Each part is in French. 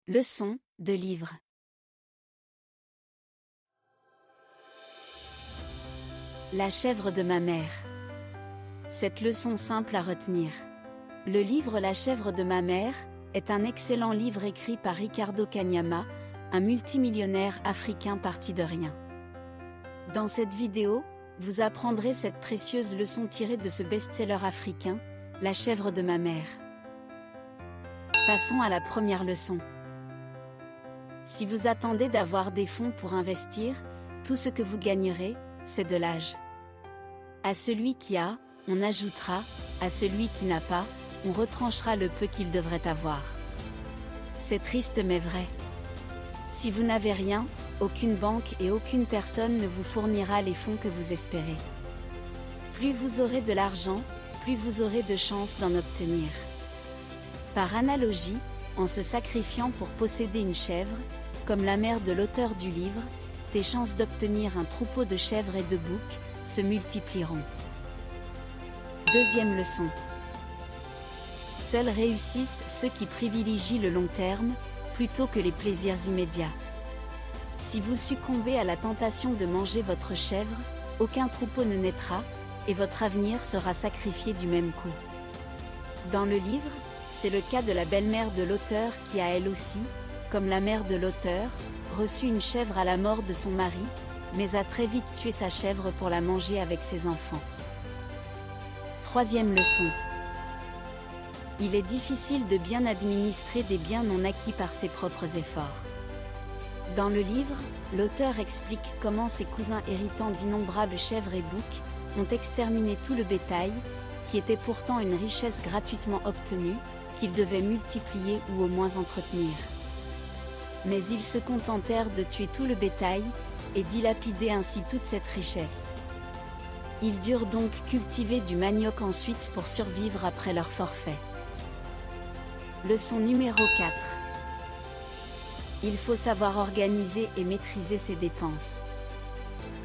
Leçon de livre. La chèvre de ma mère. Cette leçon simple à retenir. Le livre La chèvre de ma mère est un excellent livre écrit par Ricardo Kanyama, un multimillionnaire africain parti de rien. Dans cette vidéo, vous apprendrez cette précieuse leçon tirée de ce best-seller africain, La chèvre de ma mère. Passons à la première leçon. Si vous attendez d'avoir des fonds pour investir, tout ce que vous gagnerez, c'est de l'âge. À celui qui a, on ajoutera, à celui qui n'a pas, on retranchera le peu qu'il devrait avoir. C'est triste mais vrai. Si vous n'avez rien, aucune banque et aucune personne ne vous fournira les fonds que vous espérez. Plus vous aurez de l'argent, plus vous aurez de chances d'en obtenir. Par analogie, en se sacrifiant pour posséder une chèvre, comme la mère de l'auteur du livre, tes chances d'obtenir un troupeau de chèvres et de boucs se multiplieront. Deuxième leçon. Seuls réussissent ceux qui privilégient le long terme, plutôt que les plaisirs immédiats. Si vous succombez à la tentation de manger votre chèvre, aucun troupeau ne naîtra, et votre avenir sera sacrifié du même coup. Dans le livre, c'est le cas de la belle-mère de l'auteur qui a elle aussi, comme la mère de l'auteur, reçu une chèvre à la mort de son mari, mais a très vite tué sa chèvre pour la manger avec ses enfants. Troisième leçon. Il est difficile de bien administrer des biens non acquis par ses propres efforts. Dans le livre, l'auteur explique comment ses cousins héritants d'innombrables chèvres et boucs ont exterminé tout le bétail, qui était pourtant une richesse gratuitement obtenue, qu'ils devaient multiplier ou au moins entretenir. Mais ils se contentèrent de tuer tout le bétail, et dilapider ainsi toute cette richesse. Ils durent donc cultiver du manioc ensuite pour survivre après leur forfait. Leçon numéro 4. Il faut savoir organiser et maîtriser ses dépenses.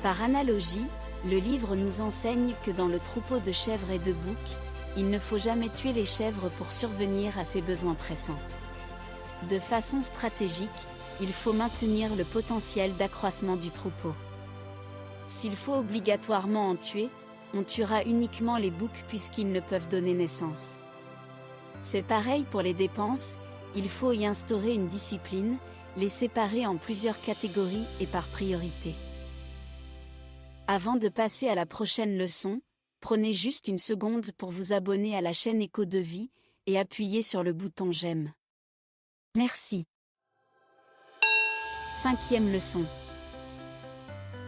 Par analogie, le livre nous enseigne que dans le troupeau de chèvres et de boucs, il ne faut jamais tuer les chèvres pour survenir à ses besoins pressants. De façon stratégique, il faut maintenir le potentiel d'accroissement du troupeau. S'il faut obligatoirement en tuer, on tuera uniquement les boucs puisqu'ils ne peuvent donner naissance. C'est pareil pour les dépenses, il faut y instaurer une discipline, les séparer en plusieurs catégories et par priorité. Avant de passer à la prochaine leçon, prenez juste une seconde pour vous abonner à la chaîne Éco de Vie et appuyer sur le bouton j'aime. Merci. Cinquième leçon.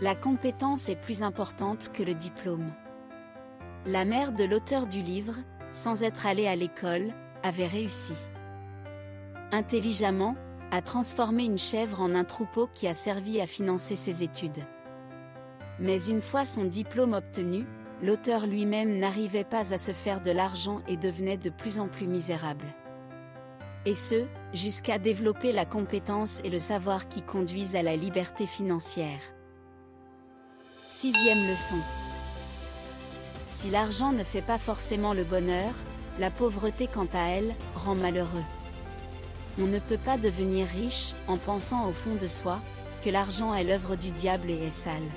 La compétence est plus importante que le diplôme. La mère de l'auteur du livre, sans être allée à l'école, avait réussi intelligemment à transformer une chèvre en un troupeau qui a servi à financer ses études. Mais une fois son diplôme obtenu, l'auteur lui-même n'arrivait pas à se faire de l'argent et devenait de plus en plus misérable. Et ce, jusqu'à développer la compétence et le savoir qui conduisent à la liberté financière. Sixième leçon. Si l'argent ne fait pas forcément le bonheur, la pauvreté quant à elle, rend malheureux. On ne peut pas devenir riche en pensant au fond de soi que l'argent est l'œuvre du diable et est sale.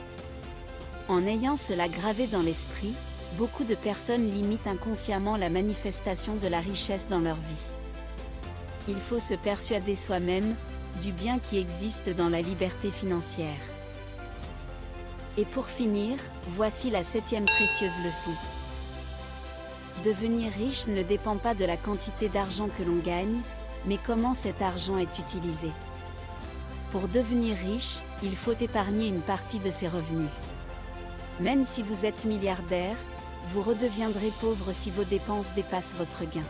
En ayant cela gravé dans l'esprit, beaucoup de personnes limitent inconsciemment la manifestation de la richesse dans leur vie. Il faut se persuader soi-même du bien qui existe dans la liberté financière. Et pour finir, voici la 7e précieuse leçon. Devenir riche ne dépend pas de la quantité d'argent que l'on gagne, mais comment cet argent est utilisé. Pour devenir riche, il faut épargner une partie de ses revenus. Même si vous êtes milliardaire, vous redeviendrez pauvre si vos dépenses dépassent votre gain.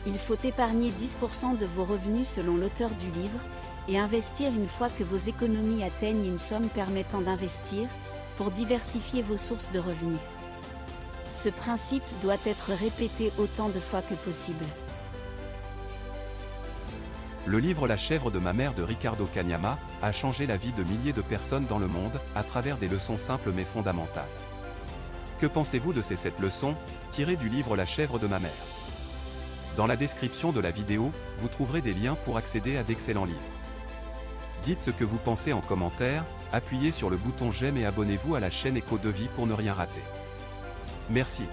Il faut épargner 10% de vos revenus selon l'auteur du livre, et investir une fois que vos économies atteignent une somme permettant d'investir, pour diversifier vos sources de revenus. Ce principe doit être répété autant de fois que possible. Le livre La chèvre de ma mère de Ricardo Kanyama a changé la vie de milliers de personnes dans le monde, à travers des leçons simples mais fondamentales. Que pensez-vous de ces 7 leçons, tirées du livre La chèvre de ma mère ? Dans la description de la vidéo, vous trouverez des liens pour accéder à d'excellents livres. Dites ce que vous pensez en commentaire, appuyez sur le bouton j'aime et abonnez-vous à la chaîne Éco de Vie pour ne rien rater. Merci.